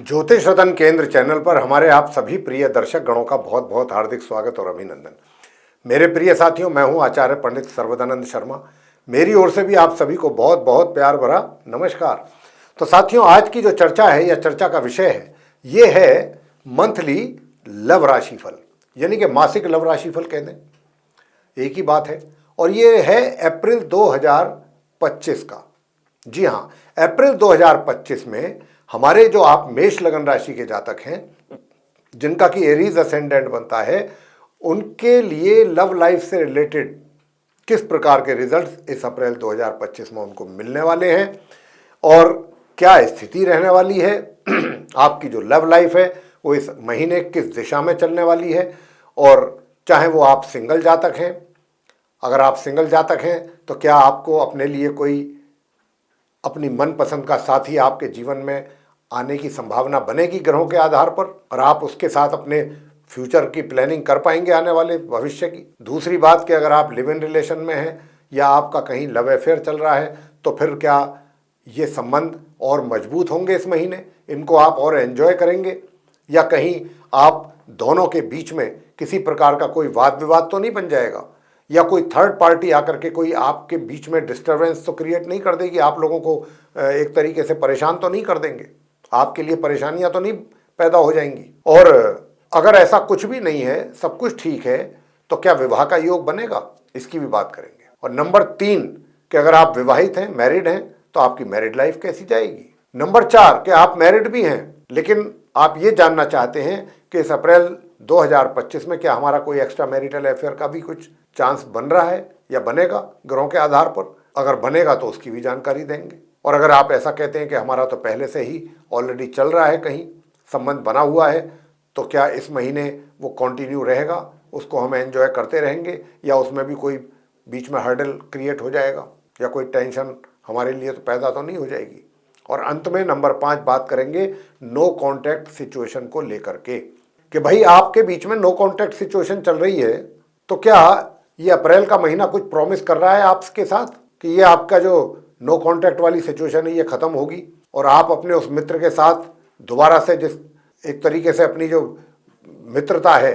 ज्योतिष रतन केंद्र चैनल पर हमारे आप सभी प्रिय दर्शक गणों का बहुत बहुत हार्दिक स्वागत और अभिनंदन। मेरे प्रिय साथियों, मैं हूं आचार्य पंडित सर्वदानंद शर्मा। मेरी ओर से भी आप सभी को बहुत बहुत प्यार भरा नमस्कार। तो साथियों, आज की जो चर्चा है या चर्चा का विषय है, ये है मंथली लव राशिफल, यानी कि मासिक लव राशिफल कह दें, एक ही बात है। और ये है अप्रैल 2025 का। जी हाँ, अप्रैल 2025 में हमारे जो आप मेष लगन राशि के जातक हैं, जिनका कि एरीज असेंडेंट बनता है, उनके लिए लव लाइफ से रिलेटेड किस प्रकार के रिजल्ट्स इस अप्रैल 2025 में उनको मिलने वाले हैं और क्या स्थिति रहने वाली है। आपकी जो लव लाइफ है वो इस महीने किस दिशा में चलने वाली है। और चाहे वो आप सिंगल जातक हैं, अगर आप सिंगल जातक हैं तो क्या आपको अपने लिए कोई अपनी मनपसंद का साथी आपके जीवन में आने की संभावना बनेगी ग्रहों के आधार पर, और आप उसके साथ अपने फ्यूचर की प्लानिंग कर पाएंगे आने वाले भविष्य की। दूसरी बात कि अगर आप लिव इन रिलेशन में हैं या आपका कहीं लव अफेयर चल रहा है, तो फिर क्या ये संबंध और मजबूत होंगे इस महीने, इनको आप और एंजॉय करेंगे, या कहीं आप दोनों के बीच में किसी प्रकार का कोई वाद विवाद तो नहीं बन जाएगा, या कोई थर्ड पार्टी आकर के कोई आपके बीच में डिस्टर्बेंस तो क्रिएट नहीं कर देगी, आप लोगों को एक तरीके से परेशान तो नहीं कर देंगे, आपके लिए परेशानियां तो नहीं पैदा हो जाएंगी। और अगर ऐसा कुछ भी नहीं है, सब कुछ ठीक है, तो क्या विवाह का योग बनेगा, इसकी भी बात करेंगे। और नंबर 3 कि अगर आप विवाहित हैं, मैरिड हैं, तो आपकी मैरिड लाइफ कैसी जाएगी। नंबर 4 कि आप मैरिड भी हैं लेकिन आप ये जानना चाहते हैं कि इस अप्रैल 2025 में क्या हमारा कोई एक्स्ट्रा मैरिटल अफेयर का भी कुछ चांस बन रहा है या बनेगा ग्रहों के आधार पर। अगर बनेगा तो उसकी भी जानकारी देंगे। और अगर आप ऐसा कहते हैं कि हमारा तो पहले से ही ऑलरेडी चल रहा है, कहीं संबंध बना हुआ है, तो क्या इस महीने वो कंटिन्यू रहेगा, उसको हम एंजॉय करते रहेंगे, या उसमें भी कोई बीच में हर्डल क्रिएट हो जाएगा या कोई टेंशन हमारे लिए तो पैदा तो नहीं हो जाएगी। और अंत में नंबर 5 बात करेंगे नो कॉन्टैक्ट सिचुएशन को लेकर के, कि भाई आपके बीच में नो कॉन्टैक्ट सिचुएशन चल रही है, तो क्या ये अप्रैल का महीना कुछ प्रॉमिस कर रहा है आपके साथ कि ये आपका जो नो कॉन्टैक्ट वाली सिचुएशन है ये खत्म होगी और आप अपने उस मित्र के साथ दोबारा से जिस एक तरीके से अपनी जो मित्रता है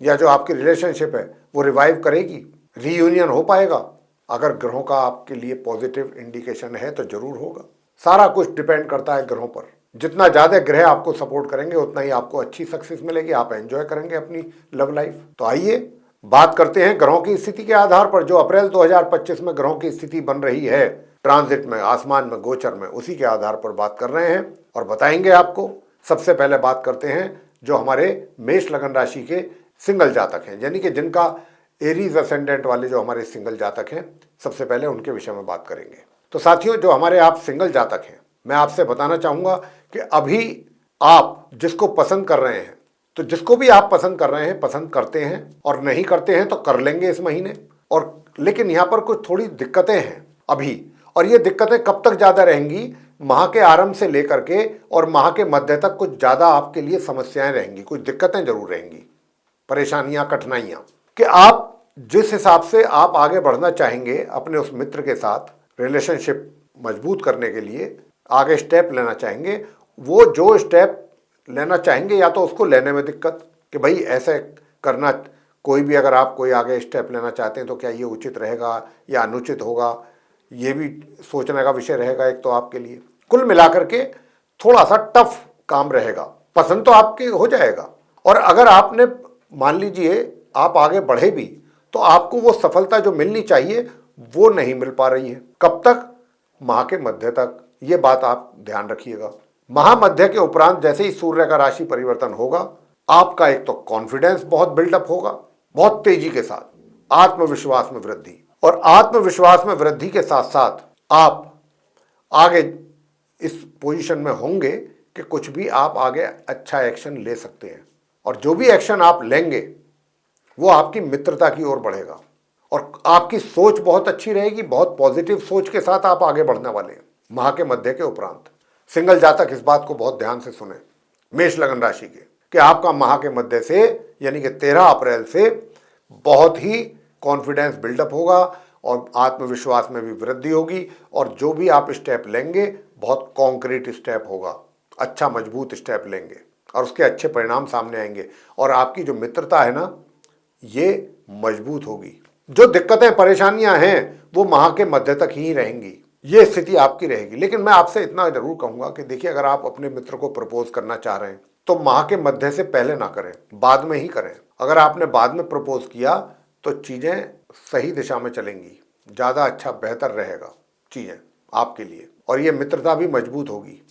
या जो आपकी रिलेशनशिप है वो रिवाइव करेगी, रीयूनियन हो पाएगा। अगर ग्रहों का आपके लिए पॉजिटिव इंडिकेशन है तो जरूर होगा। सारा कुछ डिपेंड करता है ग्रहों पर। जितना ज़्यादा ग्रह आपको सपोर्ट करेंगे उतना ही आपको अच्छी सक्सेस मिलेगी, आप एंजॉय करेंगे अपनी लव लाइफ। तो आइए बात करते हैं ग्रहों की स्थिति के आधार पर। जो अप्रैल 2025 में ग्रहों की स्थिति बन रही है ट्रांजिट में, आसमान में, गोचर में, उसी के आधार पर बात कर रहे हैं और बताएंगे आपको। सबसे पहले बात करते हैं जो हमारे मेष लगन राशि के सिंगल जातक हैं, यानी कि जिनका एरीज असेंडेंट वाले जो हमारे सिंगल जातक हैं, सबसे पहले उनके विषय में बात करेंगे। तो साथियों, जो हमारे आप सिंगल जातक हैं, मैं आपसे बताना चाहूँगा कि अभी आप जिसको पसंद कर रहे हैं, तो जिसको भी आप पसंद कर रहे हैं, पसंद करते हैं और नहीं करते हैं तो कर लेंगे इस महीने। और लेकिन यहाँ पर कुछ थोड़ी दिक्कतें हैं अभी, और ये दिक्कतें कब तक ज़्यादा रहेंगी, माह के आरंभ से लेकर के और माह के मध्य तक कुछ ज़्यादा आपके लिए समस्याएं रहेंगी, कुछ दिक्कतें जरूर रहेंगी, परेशानियां, कठिनाइयां, कि आप जिस हिसाब से आप आगे बढ़ना चाहेंगे अपने उस मित्र के साथ रिलेशनशिप मजबूत करने के लिए, आगे स्टेप लेना चाहेंगे, वो जो स्टेप लेना चाहेंगे या तो उसको लेने में दिक्कत कि भाई ऐसे करना, कोई भी अगर आप कोई आगे स्टेप लेना चाहते हैं तो क्या ये उचित रहेगा या अनुचित होगा, ये भी सोचने का विषय रहेगा एक तो आपके लिए। कुल मिलाकर के थोड़ा सा टफ काम रहेगा। पसंद तो आपके हो जाएगा, और अगर आपने मान लीजिए आप आगे बढ़े भी तो आपको वो सफलता जो मिलनी चाहिए वो नहीं मिल पा रही है। कब तक? माह के मध्य तक। ये बात आप ध्यान रखिएगा। माह मध्य के उपरांत जैसे ही सूर्य का राशि परिवर्तन होगा, आपका एक तो कॉन्फिडेंस बहुत बिल्डअप होगा, बहुत तेजी के साथ आत्मविश्वास में वृद्धि, और आत्मविश्वास में वृद्धि के साथ साथ आप आगे इस पोजीशन में होंगे कि कुछ भी आप आगे अच्छा एक्शन ले सकते हैं, और जो भी एक्शन आप लेंगे वो आपकी मित्रता की ओर बढ़ेगा, और आपकी सोच बहुत अच्छी रहेगी, बहुत पॉजिटिव सोच के साथ आप आगे बढ़ने वाले हैं माह के मध्य के उपरांत। सिंगल जातक इस बात को बहुत ध्यान से सुने, मेष लगन राशि के, कि आपका माह के मध्य से यानी कि 13 अप्रैल से बहुत ही कॉन्फिडेंस बिल्डअप होगा और आत्मविश्वास में भी वृद्धि होगी, और जो भी आप स्टेप लेंगे बहुत कॉन्क्रीट स्टेप होगा, अच्छा मजबूत स्टेप लेंगे और उसके अच्छे परिणाम सामने आएंगे और आपकी जो मित्रता है ना ये मजबूत होगी। जो दिक्कतें परेशानियां हैं वो माह के मध्य तक ही रहेंगी, ये स्थिति आपकी रहेगी। लेकिन मैं आपसे इतना जरूर कहूंगा कि देखिए, अगर आप अपने मित्र को प्रपोज करना चाह रहे हैं तो माह के मध्य से पहले ना करें, बाद में ही करें। अगर आपने बाद में प्रपोज किया तो चीजें सही दिशा में चलेंगी, ज्यादा अच्छा बेहतर रहेगा चीजें आपके लिए, और ये मित्रता भी मजबूत होगी।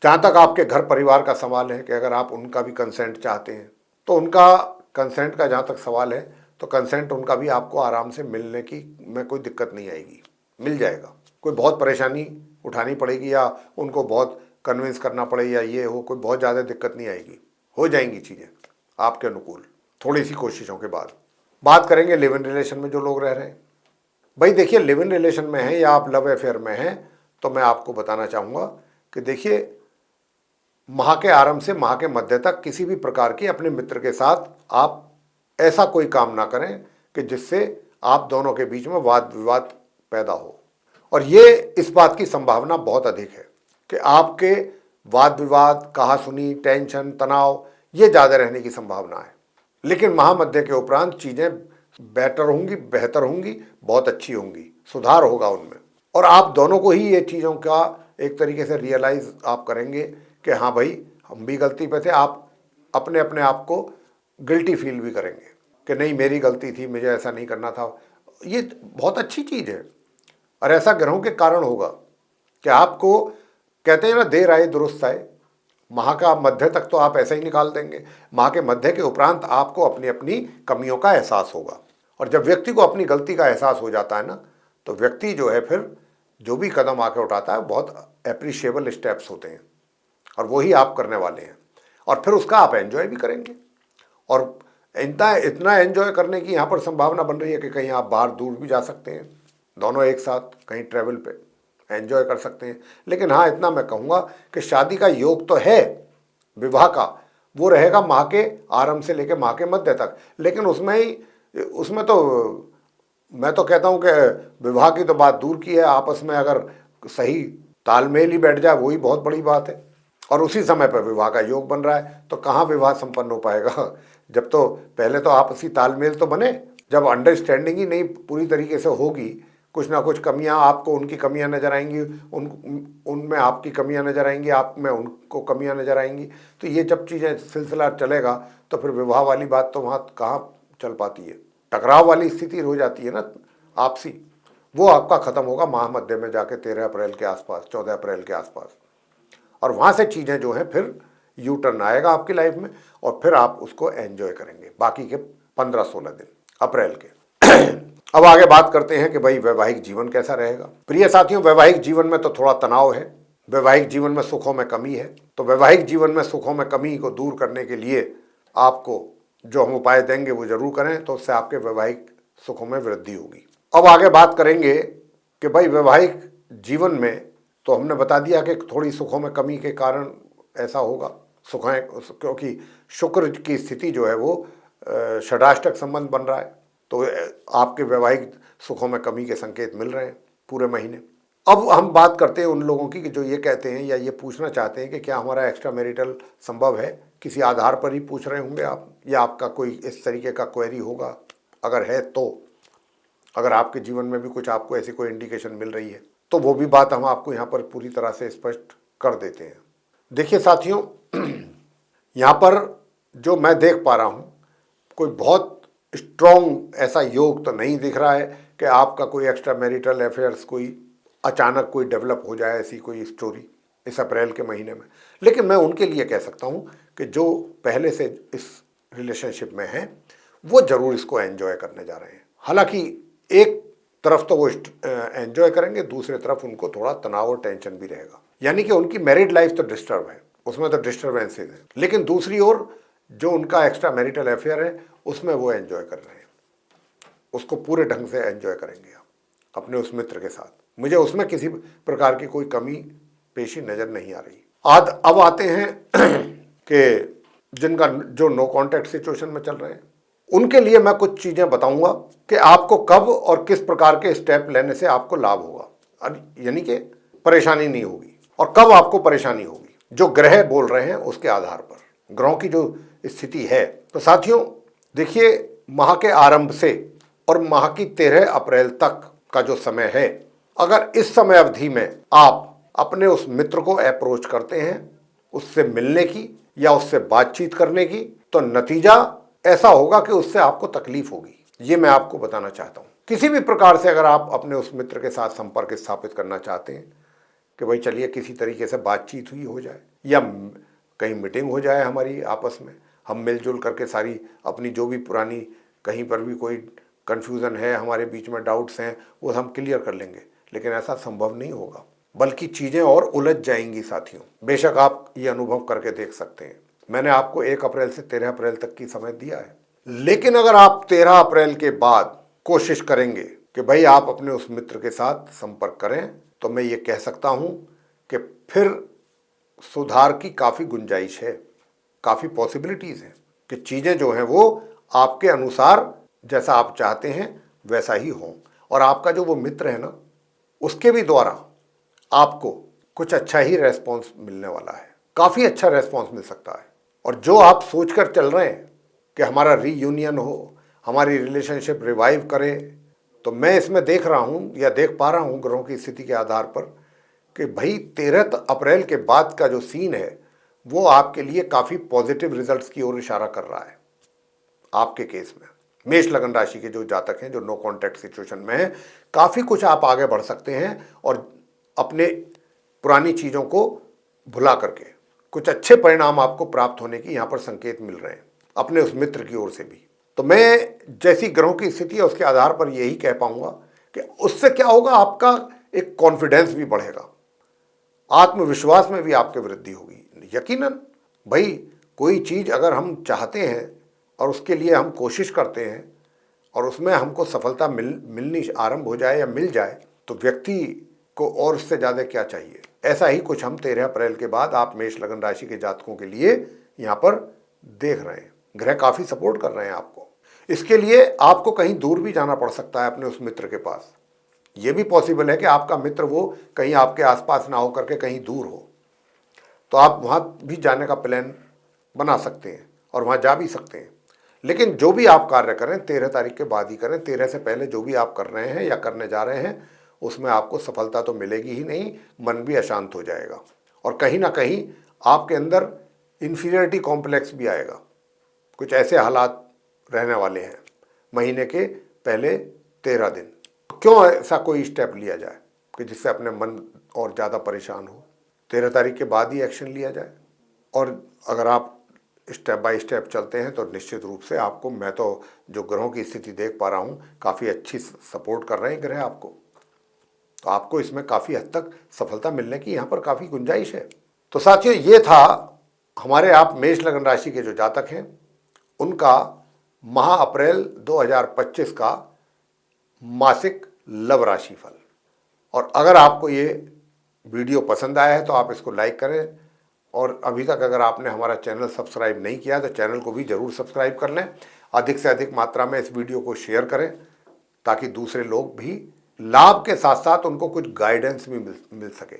जहां तक आपके घर परिवार का सवाल है कि अगर आप उनका भी कंसेंट चाहते हैं तो उनका कंसेंट का जहां तक सवाल है तो कंसेंट उनका भी आपको आराम से मिलने की में कोई दिक्कत नहीं आएगी, मिल जाएगा। कोई बहुत परेशानी उठानी पड़ेगी या उनको बहुत कन्विंस करना पड़े या ये हो, कोई बहुत ज़्यादा दिक्कत नहीं आएगी, हो जाएंगी चीज़ें आपके अनुकूल थोड़ी सी कोशिशों के बाद। बात करेंगे लिव इन रिलेशन में जो लोग रह रहे हैं। भाई देखिए, लिव इन रिलेशन में है या आप लव अफेयर में हैं तो मैं आपको बताना चाहूँगा कि देखिए, माह के आरंभ से माह के मध्य तक किसी भी प्रकार की अपने मित्र के साथ आप ऐसा कोई काम ना करें कि जिससे आप दोनों के बीच में वाद विवाद पैदा हो। और ये इस बात की संभावना बहुत अधिक है कि आपके वाद विवाद, कहासुनी, टेंशन, तनाव ये ज़्यादा रहने की संभावना है। लेकिन महामध्य के उपरांत चीज़ें बेटर होंगी, बेहतर होंगी, बहुत अच्छी होंगी, सुधार होगा उनमें। और आप दोनों को ही ये चीज़ों का एक तरीके से रियलाइज आप करेंगे कि हाँ भाई, हम भी गलती पे थे। आप अपने अपने आप को गिल्टी फील भी करेंगे कि नहीं, मेरी गलती थी, मुझे ऐसा नहीं करना था। ये बहुत अच्छी चीज़ है और ऐसा ग्रहों के कारण होगा कि आपको कहते हैं ना, देर आए दुरुस्त आए। माह का मध्य तक तो आप ऐसा ही निकाल देंगे। माह के मध्य के उपरांत आपको अपनी अपनी कमियों का एहसास होगा। और जब व्यक्ति को अपनी गलती का एहसास हो जाता है ना, तो व्यक्ति जो है फिर जो भी कदम आके उठाता है बहुत अप्रिशिएबल स्टेप्स होते हैं और वही आप करने वाले हैं। और फिर उसका आप एंजॉय भी करेंगे। और इतना एंजॉय करने की यहाँ पर संभावना बन रही है कि कहीं आप बाहर दूर भी जा सकते हैं, दोनों एक साथ कहीं ट्रैवल पे एंजॉय कर सकते हैं। लेकिन हाँ, इतना मैं कहूँगा कि शादी का योग तो है, विवाह का वो रहेगा माह के आरंभ से लेकर माह के मध्य तक। लेकिन उसमें तो मैं तो कहता हूँ कि विवाह की तो बात दूर की है, आपस में अगर सही तालमेल ही बैठ जाए वही बहुत बड़ी बात है। और उसी समय पर विवाह का योग बन रहा है तो कहाँ विवाह संपन्न हो पाएगा, जब तो पहले तो आपसी तालमेल तो बने। जब अंडरस्टैंडिंग ही नहीं पूरी तरीके से होगी, कुछ ना कुछ कमियां, आपको उनकी कमियां नजर आएंगी, उनमें आपकी कमियां नजर आएंगी, आप में उनको कमियां नजर आएंगी। तो ये जब चीज़ें सिलसिला चलेगा तो फिर विवाह वाली बात तो वहाँ कहाँ चल पाती है। टकराव वाली स्थिति हो जाती है ना आपसी, वो आपका खत्म होगा माह मध्य में जाके 13 अप्रैल के आसपास, 14 अप्रैल के आसपास। और वहाँ से चीज़ें जो हैं फिर यू टर्न आएगा आपकी लाइफ में और फिर आप उसको एंजॉय करेंगे बाकी के 15-16 दिन अप्रैल के। अब आगे बात करते हैं कि भाई वैवाहिक जीवन कैसा रहेगा। प्रिय साथियों, वैवाहिक जीवन में तो थोड़ा तनाव है, वैवाहिक जीवन में सुखों में कमी है। तो वैवाहिक जीवन में सुखों में कमी को दूर करने के लिए आपको जो हम उपाय देंगे वो जरूर करें, तो उससे आपके वैवाहिक सुखों में वृद्धि होगी। अब आगे बात करेंगे कि भाई वैवाहिक जीवन में तो हमने बता दिया कि थोड़ी सुखों में कमी के कारण ऐसा होगा। सुखें क्योंकि शुक्र की स्थिति जो है वो षडाष्टक संबंध बन रहा है, तो आपके वैवाहिक सुखों में कमी के संकेत मिल रहे हैं पूरे महीने। अब हम बात करते हैं उन लोगों की कि जो ये कहते हैं या ये पूछना चाहते हैं कि क्या हमारा एक्स्ट्रा मैरिटल संभव है। किसी आधार पर ही पूछ रहे होंगे आप, या आपका कोई इस तरीके का क्वेरी होगा। अगर है तो, अगर आपके जीवन में भी कुछ आपको ऐसी कोई इंडिकेशन मिल रही है तो वो भी बात हम आपको यहाँ पर पूरी तरह से स्पष्ट कर देते हैं। देखिए साथियों, यहाँ पर जो मैं देख पा रहा हूँ, कोई बहुत स्ट्रॉन्ग ऐसा योग तो नहीं दिख रहा है कि आपका कोई एक्स्ट्रा मैरिटल अफेयर्स कोई अचानक कोई डेवलप हो जाए, ऐसी कोई स्टोरी इस अप्रैल के महीने में। लेकिन मैं उनके लिए कह सकता हूँ कि जो पहले से इस रिलेशनशिप में हैं वो ज़रूर इसको एंजॉय करने जा रहे हैं। हालांकि एक तरफ तो वो एंजॉय करेंगे, दूसरी तरफ उनको थोड़ा तनाव और टेंशन भी रहेगा। यानी कि उनकी मैरिड लाइफ तो डिस्टर्ब है, उसमें तो डिस्टर्बेंसेज हैं, लेकिन दूसरी ओर जो उनका एक्स्ट्रा मैरिटल अफेयर है उसमें वो एंजॉय कर रहे हैं, उसको पूरे ढंग से एंजॉय करेंगे आप अपने उस मित्र के साथ। मुझे उसमें किसी प्रकार की कोई कमी पेशी नज़र नहीं आ रही। अब आते हैं कि जिनका जो नो कॉन्टैक्ट सिचुएशन में चल रहे हैं उनके लिए मैं कुछ चीज़ें बताऊंगा कि आपको कब और किस प्रकार के स्टेप लेने से आपको लाभ होगा, यानी कि परेशानी नहीं होगी, और कब आपको परेशानी होगी। जो ग्रह बोल रहे हैं उसके आधार पर ग्रहों की जो स्थिति है। तो साथियों देखिए, माह के आरंभ से और माह की 13 अप्रैल तक का जो समय है, अगर इस समय अवधि में आप अपने उस मित्र को अप्रोच करते हैं उससे मिलने की या उससे बातचीत करने की, तो नतीजा ऐसा होगा कि उससे आपको तकलीफ होगी। ये मैं आपको बताना चाहता हूँ। किसी भी प्रकार से अगर आप अपने उस मित्र के साथ संपर्क स्थापित करना चाहते हैं कि भाई चलिए किसी तरीके से बातचीत हुई हो जाए या कहीं मीटिंग हो जाए हमारी आपस में, हम मिलजुल करके सारी अपनी जो भी पुरानी कहीं पर भी कोई कन्फ्यूज़न है हमारे बीच में, डाउट्स हैं, वो हम क्लियर कर लेंगे, लेकिन ऐसा संभव नहीं होगा, बल्कि चीज़ें और उलझ जाएंगी साथियों। बेशक आप ये अनुभव करके देख सकते हैं। मैंने आपको 1 अप्रैल से 13 अप्रैल तक की समय दिया है, लेकिन अगर आप 13 अप्रैल के बाद कोशिश करेंगे कि भाई आप अपने उस मित्र के साथ संपर्क करें, तो मैं ये कह सकता हूँ कि फिर सुधार की काफ़ी गुंजाइश है, काफ़ी पॉसिबिलिटीज़ हैं कि चीज़ें जो हैं वो आपके अनुसार जैसा आप चाहते हैं वैसा ही हों, और आपका जो वो मित्र है ना, उसके भी द्वारा आपको कुछ अच्छा ही रेस्पॉन्स मिलने वाला है, काफ़ी अच्छा रेस्पॉन्स मिल सकता है। और जो आप सोचकर चल रहे हैं कि हमारा रीयूनियन हो, हमारी रिलेशनशिप रिवाइव करे, तो मैं इसमें देख रहा हूँ या देख पा रहा हूँ ग्रहों की स्थिति के आधार पर कि भाई 13 अप्रैल के बाद का जो सीन है वो आपके लिए काफ़ी पॉजिटिव रिजल्ट्स की ओर इशारा कर रहा है। आपके केस में मेष लगन राशि के जो जातक हैं, जो नो कॉन्टैक्ट सिचुएशन में हैं, काफ़ी कुछ आप आगे बढ़ सकते हैं और अपने पुरानी चीज़ों को भुला करके कुछ अच्छे परिणाम आपको प्राप्त होने की यहाँ पर संकेत मिल रहे हैं अपने उस मित्र की ओर से भी। तो मैं जैसी ग्रहों की स्थिति है उसके आधार पर यही कह पाऊंगा कि उससे क्या होगा, आपका एक कॉन्फिडेंस भी बढ़ेगा, आत्मविश्वास में भी आपके वृद्धि होगी। यकीनन भाई कोई चीज़ अगर हम चाहते हैं और उसके लिए हम कोशिश करते हैं और उसमें हमको सफलता मिलनी आरंभ हो जाए या मिल जाए, तो व्यक्ति को और उससे ज़्यादा क्या चाहिए। ऐसा ही कुछ हम 13 अप्रैल के बाद आप मेष लगन राशि के जातकों के लिए यहाँ पर देख रहे हैं। ग्रह काफ़ी सपोर्ट कर रहे हैं आपको। इसके लिए आपको कहीं दूर भी जाना पड़ सकता है अपने उस मित्र के पास। ये भी पॉसिबल है कि आपका मित्र वो कहीं आपके आसपास ना हो करके कहीं दूर हो, तो आप वहाँ भी जाने का प्लान बना सकते हैं और वहाँ जा भी सकते हैं। लेकिन जो भी आप कार्य करें 13 तारीख के बाद ही करें। 13 से पहले जो भी आप कर रहे हैं या करने जा रहे हैं उसमें आपको सफलता तो मिलेगी ही नहीं, मन भी अशांत हो जाएगा और कहीं ना कहीं आपके अंदर इन्फीरियरिटी कॉम्प्लेक्स भी आएगा। कुछ ऐसे हालात रहने वाले हैं महीने के पहले 13 दिन। क्यों ऐसा कोई स्टेप लिया जाए कि जिससे अपने मन और ज़्यादा परेशान हो। 13 तारीख के बाद ही एक्शन लिया जाए, और अगर आप स्टेप बाय स्टेप चलते हैं तो निश्चित रूप से आपको, मैं तो जो ग्रहों की स्थिति देख पा रहा हूँ, काफ़ी अच्छी सपोर्ट कर रहे हैं ग्रह आपको, तो आपको इसमें काफ़ी हद तक सफलता मिलने की यहाँ पर काफ़ी गुंजाइश है। तो साथियों ये था हमारे आप मेष लगन राशि के जो जातक हैं उनका माह अप्रैल 2025 का मासिक लव राशि फल। और अगर आपको ये वीडियो पसंद आया है तो आप इसको लाइक करें, और अभी तक अगर आपने हमारा चैनल सब्सक्राइब नहीं किया तो चैनल को भी ज़रूर सब्सक्राइब कर लें। अधिक से अधिक मात्रा में इस वीडियो को शेयर करें ताकि दूसरे लोग भी लाभ के साथ साथ उनको कुछ गाइडेंस भी मिल सके।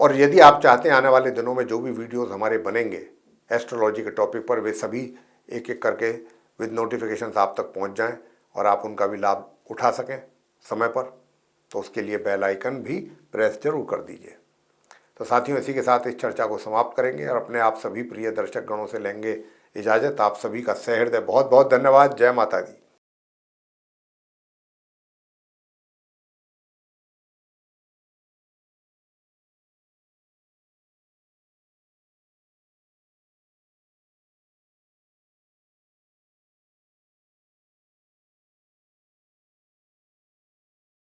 और यदि आप चाहते हैं आने वाले दिनों में जो भी वीडियोस हमारे बनेंगे एस्ट्रोलॉजी के टॉपिक पर, वे सभी एक एक करके विद नोटिफिकेशंस आप तक पहुंच जाएं और आप उनका भी लाभ उठा सकें समय पर, तो उसके लिए बेल आइकन भी प्रेस जरूर कर दीजिए। तो साथियों इसी के साथ इस चर्चा को समाप्त करेंगे और अपने आप सभी प्रिय दर्शक गणों से लेंगे इजाज़त। आप सभी का सहृदय बहुत बहुत धन्यवाद। जय माता दी।